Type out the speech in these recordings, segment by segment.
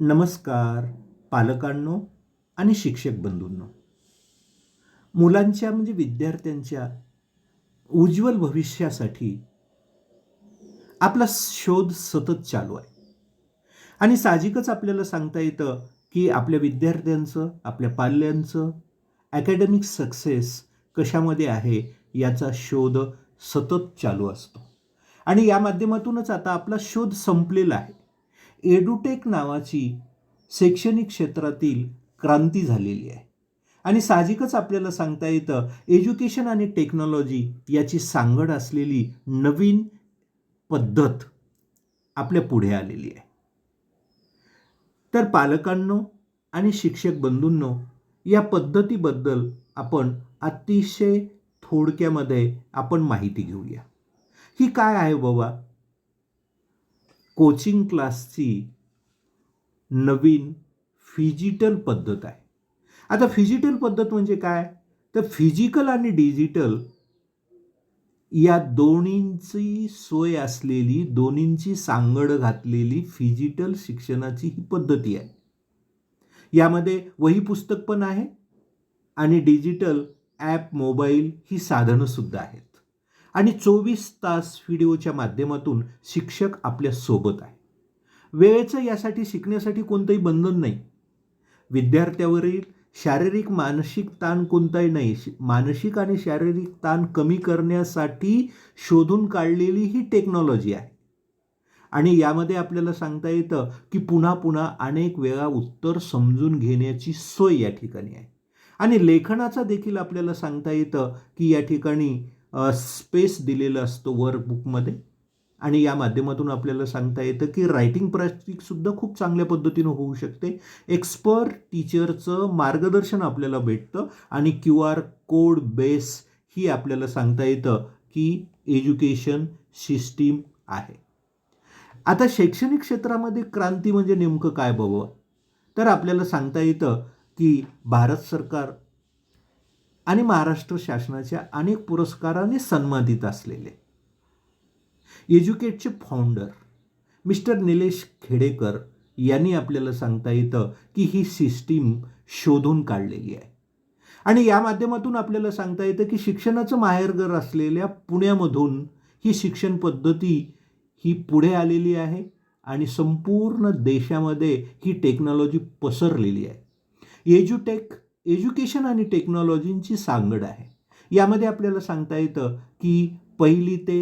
नमस्कार पालकांनो आणि शिक्षक बंधूंनो. मुलांच्या म्हणजे विद्यार्थ्यांच्या उज्ज्वल भविष्यासाठी आपला शोध सतत चालू आहे आणि साहजिकच आपल्याला सांगता येतं की आपल्या विद्यार्थ्यांचं, आपल्या पाल्यांचं अकॅडमिक सक्सेस कशामध्ये आहे याचा शोध सतत चालू असतो. आणि या माध्यमातूनच आता आपला शोध संपलेला आहे. एडुटेक नावाची शैक्षणिक क्षेत्रातील क्रांती झालेली आहे आणि साहजिकच आपल्याला सांगता येतं एज्युकेशन आणि टेक्नॉलॉजी याची सांगड असलेली नवीन पद्धत आपल्या पुढे आलेली आहे. तर पालकांनो आणि शिक्षक बंधूंनो, या पद्धतीबद्दल आपण अतिशय थोडक्यामध्ये आपण माहिती घेऊया. ही काय आहे बाबा? कोचिंग क्लासची नवीन फिजिटल पद्धत आहे. आता फिजिटल पद्धत म्हणजे काय? तर फिजिकल आणि डिजिटल या दोन्हींची सोय असलेली, दोन्हींची सांगड घातलेली फिजिटल शिक्षणाची ही पद्धती आहे. यामध्ये वही पुस्तक पण आहे आणि डिजिटल ॲप, मोबाईल ही साधनं सुद्धा आहेत आणि 24 तास व्हिडिओच्या माध्यमातून शिक्षक आपल्या सोबत आहे. वेळेचं यासाठी शिकण्यासाठी कोणतंही बंधन नाही. विद्यार्थ्यावरील शारीरिक मानसिक ताण कोणताही नाही. मानसिक आणि शारीरिक ताण कमी करण्यासाठी शोधून काढलेली ही टेक्नॉलॉजी आहे आणि यामध्ये आपल्याला सांगता येतं की पुन्हा पुन्हा अनेक वेळा उत्तर समजून घेण्याची सोय या ठिकाणी आहे आणि लेखनाचा देखील आपल्याला सांगता येतं की या ठिकाणी स्पेस दिलेलं असतं वर्कबुकमध्ये आणि या माध्यमातून आपल्याला सांगता येतं की रायटिंग प्रॅक्टिससुद्धा खूप चांगल्या पद्धतीनं होऊ शकते. एक्सपर्ट टीचरचं मार्गदर्शन आपल्याला भेटतं आणि QR कोड बेस ही आपल्याला सांगता येतं की एज्युकेशन सिस्टीम आहे. आता शैक्षणिक क्षेत्रामध्ये क्रांती म्हणजे नेमकं काय बाबा? तर आपल्याला सांगता येतं की भारत सरकार आणि महाराष्ट्र शासनाच्या अनेक पुरस्काराने सन्मानित असलेले एज्युकेटचे फाउंडर मिस्टर निलेश खेडेकर यांनी आपल्याला सांगता येतं की ही सिस्टीम शोधून काढलेली आहे आणि या माध्यमातून आपल्याला सांगता येतं की शिक्षणाचं माहेरघर असलेल्या पुण्यामधून ही शिक्षण पद्धती ही पुढे आलेली आहे आणि संपूर्ण देशामध्ये ही टेक्नॉलॉजी पसरलेली आहे. एज्युकेशन आणि टेक्नॉलॉजींची सांगड आहे. यामध्ये आपल्याला सांगता येतं की 1ली ते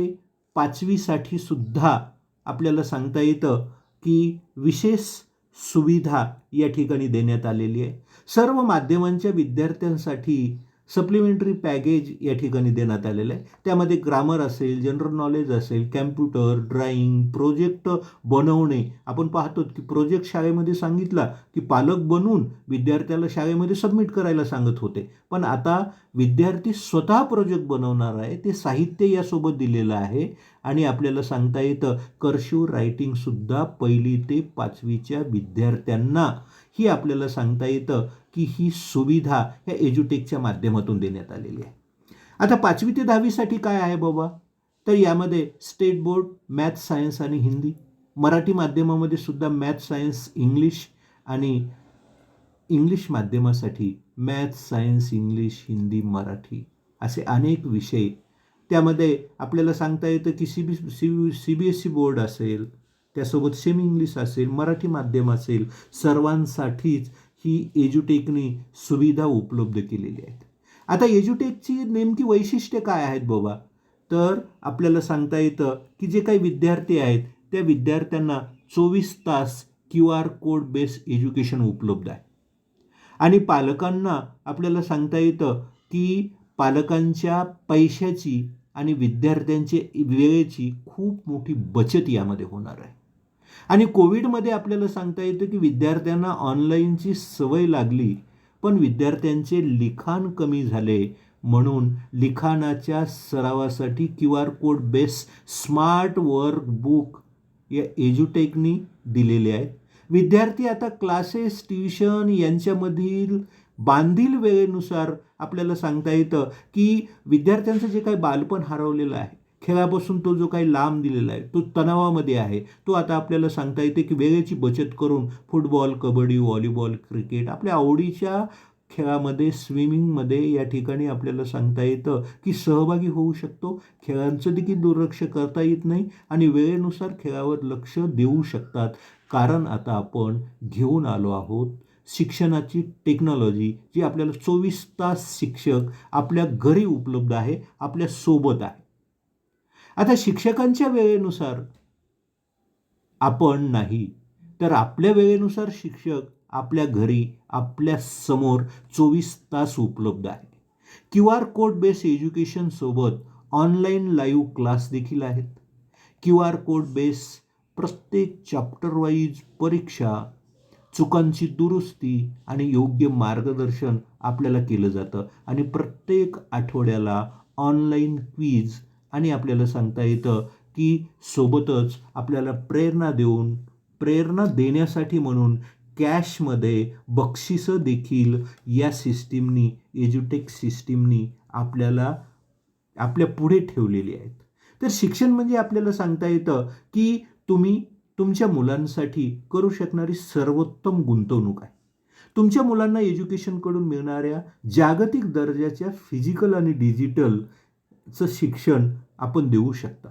5वीसाठी सुद्धा आपल्याला सांगता येतं की विशेष सुविधा या ठिकाणी देण्यात आलेली आहे. सर्व माध्यमांच्या विद्यार्थ्यांसाठी सप्लिमेंटरी पॅकेज या ठिकाणी देण्यात आलेलं आहे. त्यामध्ये ग्रामर असेल, जनरल नॉलेज असेल, कॅम्प्युटर, ड्रॉइंग, प्रोजेक्ट बनवणे. आपण पाहतो की प्रोजेक्ट शाळेमध्ये सांगितला की पालक बनवून विद्यार्थ्याला शाळेमध्ये सबमिट करायला सांगत होते, पण आता विद्यार्थी स्वतः प्रोजेक्ट बनवणार आहे. ते साहित्य यासोबत दिलेलं आहे आणि आपल्याला सांगता येतं कर्सिव्ह रायटिंगसुद्धा 1ली ते 5वीच्या विद्यार्थ्यांना ही आपल्याला सांगता येतं की ही सुविधा ह्या एज्युटेकच्या माध्यमातून देण्यात आलेली आहे. आता 5वी ते 10वीसाठी काय आहे बाबा? तर यामध्ये स्टेट बोर्ड मॅथ, सायन्स आणि हिंदी, मराठी माध्यमामध्ये सुद्धा मॅथ, सायन्स, इंग्लिश आणि इंग्लिश माध्यमासाठी math, science, English, Hindi, Marathi असे अनेक विषय. त्यामध्ये आपल्याला सांगता येतं की CBSE बोर्ड असेल, त्यासोबत सेमी इंग्लिश असेल, मराठी माध्यम असेल, सर्वांसाठीच ही एज्युटेकनी सुविधा उपलब्ध केलेली आहेत. आता एज्युटेकची नेमकी वैशिष्ट्ये काय आहेत बाबा? तर आपल्याला सांगता येतं की जे काही विद्यार्थी आहेत त्या विद्यार्थ्यांना 24 तास QR कोड बेस एज्युकेशन उपलब्ध आहे आणि पालकांना आपल्याला सांगता येतं की पालकांच्या पैशाची आणि विद्यार्थ्यांच्या वेळेची खूप मोठी बचत यामध्ये होणार आहे. आणि कोविडमध्ये आपल्याला सांगता येतं की विद्यार्थ्यांना ऑनलाईनची सवय लागली, पण विद्यार्थ्यांचे लिखाण कमी झाले, म्हणून लिखाणाच्या सरावासाठी QR code base smart workbook या एज्युटेकनी दिलेले आहेत. विद्यार्थी आता क्लासेस, ट्युशन यांच्यामधील बांधील वेळेनुसार आपल्याला सांगता येतं की विद्यार्थ्यांचं जे काही बालपण हरवलेलं आहे खेळापासून तो जो काही लांब दिलेला आहे तो तणावामध्ये आहे, तो आता आपल्याला सांगता येते की वेळेची बचत करून फुटबॉल, कबड्डी, व्हॉलीबॉल, क्रिकेट आपल्या आवडीच्या खेळामध्ये, स्विमिंगमध्ये या ठिकाणी आपल्याला सांगता येतं की सहभागी होऊ शकतो. खेळांचं देखील दुर्लक्ष करता येत नाही आणि वेळेनुसार खेळावर लक्ष देऊ शकतात. कारण आता आपण घेऊन आलो आहोत शिक्षणाची टेक्नॉलॉजी, जी आपल्याला 24 तास शिक्षक आपल्या घरी उपलब्ध आहे, आपल्या सोबत आहे. आता शिक्षकांच्या वेळेनुसार आपण नाही, तर आपल्या वेळेनुसार शिक्षक आपल्या घरी, आपल्या समोर 24 तास उपलब्ध आहे. QR कोड बेस एज्युकेशनसोबत ऑनलाईन लाईव्ह क्लास देखील आहेत. QR कोड बेस प्रत्येक चॅप्टर वाईज परीक्षा, चुकांची दुरुस्ती आणि योग्य मार्गदर्शन आपल्याला केलं जातं आणि प्रत्येक आठवड्याला ऑनलाईन क्विज आणि आपल्याला सांगता येतं की सोबतच आपल्याला प्रेरणा देण्यासाठी म्हणून कॅशमध्ये बक्षिसं देखील या सिस्टीमनी, एज्युटेक सिस्टीमनी आपल्याला आपल्या पुढे ठेवलेली आहेत. तर शिक्षण म्हणजे आपल्याला सांगता येतं की तुम्ही तुमच्या मुलांसाठी करू शकणारी सर्वोत्तम गुंतवणूक आहे. तुमच्या मुलांना एज्युकेशनकडून मिळणाऱ्या जागतिक दर्जाच्या फिजिकल आणि डिजिटलचं शिक्षण आपण देऊ शकता.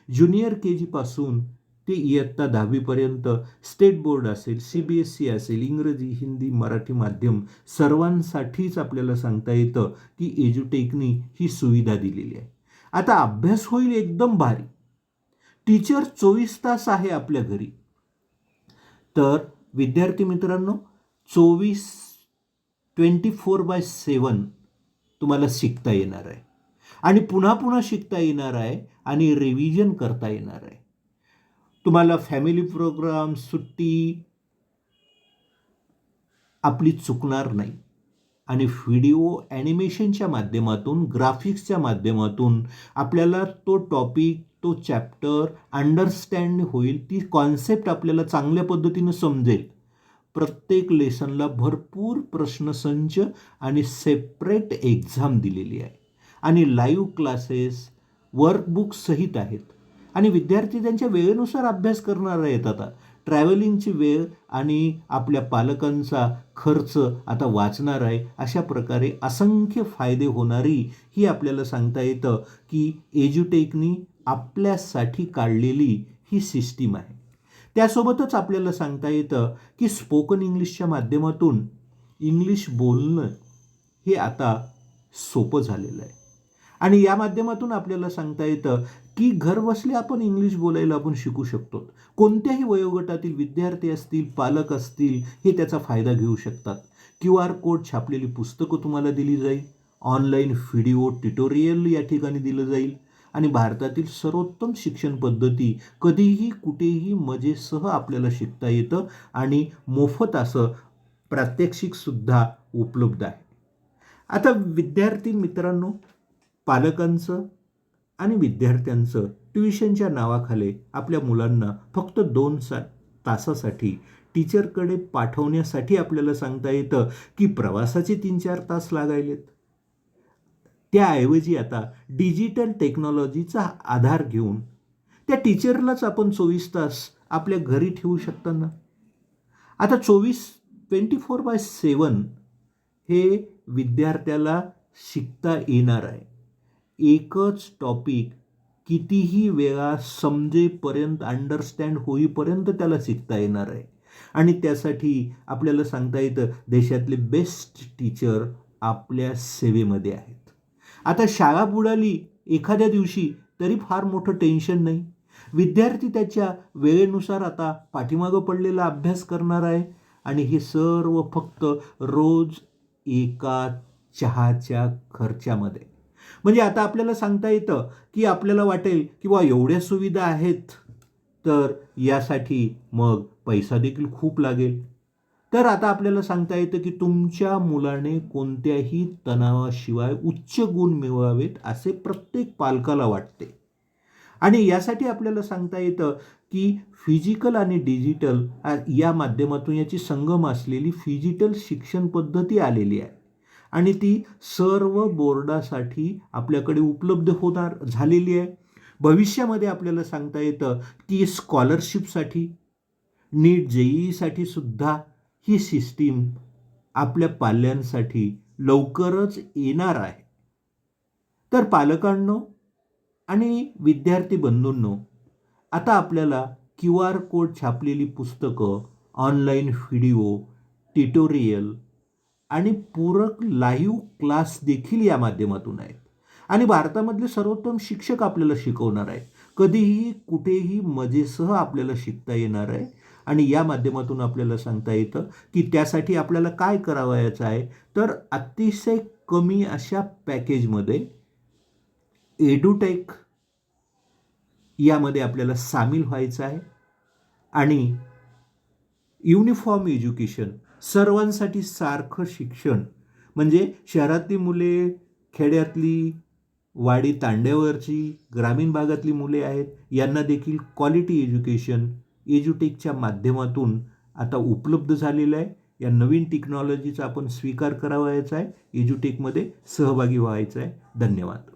ज्युनियर KG पासून ते इयत्ता 10वीपर्यंत स्टेट बोर्ड असेल, CBSE असेल, इंग्रजी, हिंदी, मराठी माध्यम सर्वांसाठीच आपल्याला सांगता येतं की एज्युटेकनी ही सुविधा दिलेली आहे. आता अभ्यास होईल एकदम भारी. टीचर 24 तास आहे आपल्या घरी. तर विद्यार्थी मित्रांनो, 24/7 तुम्हाला शिकता येणार आहे आणि पुन्हा पुन्हा शिकता येणार आहे आणि रिव्हिजन करता येणार आहे. तुम्हाला फॅमिली प्रोग्राम, सुट्टी आपली चुकणार नाही आणि व्हिडिओ ॲनिमेशनच्या माध्यमातून, ग्राफिक्सच्या माध्यमातून आपल्याला तो टॉपिक, तो चॅप्टर अंडरस्टँड होईल, ती कॉन्सेप्ट आपल्याला चांगल्या पद्धतीनं समजेल. प्रत्येक लेसनला भरपूर प्रश्नसंच आणि सेपरेट एक्झाम दिलेली आहे आणि लाईव्ह क्लासेस, वर्कबुक सहित आहेत आणि विद्यार्थी त्यांच्या वेळेनुसार अभ्यास करणार आहेत. आता ट्रॅव्हलिंगची वेळ आणि आपल्या पालकांचा खर्च आता वाचणार आहे. अशा प्रकारे असंख्य फायदे होणारी ही आपल्याला सांगता येतं की एज्युटेकनी आपल्यासाठी काढलेली ही सिस्टीम आहे. त्यासोबतच आपल्याला सांगता येतं की स्पोकन इंग्लिशच्या माध्यमातून इंग्लिश बोलणं हे आता सोपं झालेलं आहे आणि या माध्यमातून आपल्याला सांगता येतं की घरबसल्या आपण इंग्लिश बोलायला आपण शिकू शकतो. कोणत्याही वयोगटातील विद्यार्थी असतील, पालक असतील, हे त्याचा फायदा घेऊ शकतात. QR कोड छापलेली पुस्तकं तुम्हाला दिली जाईल, ऑनलाईन व्हिडिओ ट्युटोरियल या ठिकाणी दिलं जाईल आणि भारतातील सर्वोत्तम शिक्षण पद्धती कधीही कुठेही मजेसह आपल्याला शिकता येतं आणि मोफत असं प्रात्यक्षिकसुद्धा उपलब्ध आहे. आता विद्यार्थी मित्रांनो, पालकांचं आणि विद्यार्थ्यांचं ट्युशनच्या नावाखाली आपल्या मुलांना फक्त 2 तासासाठी टीचरकडे पाठवण्यासाठी आपल्याला सांगता येतं की प्रवासाचे 3-4 तास लागायलेत. त्याऐवजी आता डिजिटल टेक्नॉलॉजीचा आधार घेऊन त्या टीचरलाच आपण 24 तास आपल्या घरी ठेवू शकताना आता 24/7 हे विद्यार्थ्याला शिकता येणार आहे. एकच टॉपिक कितीही वेळा समजेपर्यंत, अंडरस्टँड होईपर्यंत त्याला शिकता येणार आहे आणि त्यासाठी आपल्याला सांगता येतं देशातले बेस्ट टीचर आपल्या सेवेमध्ये आहेत. आता शाळा बुडाली एखाद्या दिवशी तरी फार मोठं टेन्शन नाही. विद्यार्थी त्याच्या वेळेनुसार आता पाठीमागं पडलेला अभ्यास करणार आहे आणि हे सर्व फक्त रोज एका चहाच्या खर्चामध्ये. म्हणजे आता आपल्याला सांगता येतं की आपल्याला वाटेल की बा एवढ्या सुविधा आहेत तर यासाठी मग पैसा देखील खूप लागेल. तर आता आपल्याला सांगता येतं की तुमच्या मुलाने कोणत्याही तणावाशिवाय उच्च गुण मिळवावेत असे प्रत्येक पालकाला वाटते आणि यासाठी आपल्याला सांगता येतं की फिजिकल आणि डिजिटल या माध्यमातून याची संगम असलेली फिजिटल शिक्षण पद्धती आलेली आहे आणि ती सर्व बोर्डासाठी आपल्याकडे उपलब्ध होणार झालेली आहे. भविष्यामध्ये आपल्याला सांगता येतं की स्कॉलरशिपसाठी, नीट JEEसाठी सुद्धा ही सिस्टीम आपल्या पाल्यांसाठी लवकरच येणार आहे. तर पालकांनो आणि विद्यार्थी बंधूंनो, आता आपल्याला QR कोड छापलेली पुस्तकं, ऑनलाईन व्हिडिओ, ट्युटोरियल आणि पूरक लाईव्ह क्लास देखील या माध्यमातून आहेत. आणि भारतामधले सर्वोत्तम शिक्षक आपल्याला शिकवणार आहेत. कधीही कुठेही मजेसह आपल्याला शिकता येणार आहे. आणि या माध्यमातून आपल्याला सांगता येतं की त्यासाठी आपल्याला काय करावयाचं आहे, तर अतिशय कमी अशा पॅकेजमध्ये एडुटेक यामध्ये आपल्याला सामील व्हायचं आहे. आणि युनिफॉर्म एज्युकेशन, सर्वांसाठी सारखं शिक्षण, म्हणजे शहरातली मुले, खेड्यातली, वाडी तांड्यावरची, ग्रामीण भागातली मुले आहेत, यांना देखील क्वालिटी एज्युकेशन एज्युटेकच्या माध्यमातून आता उपलब्ध झालेलं आहे. या नवीन टेक्नॉलॉजीचा आपण स्वीकार करावयाचा आहे, एज्युटेकमध्ये सहभागी व्हायचं आहे. धन्यवाद.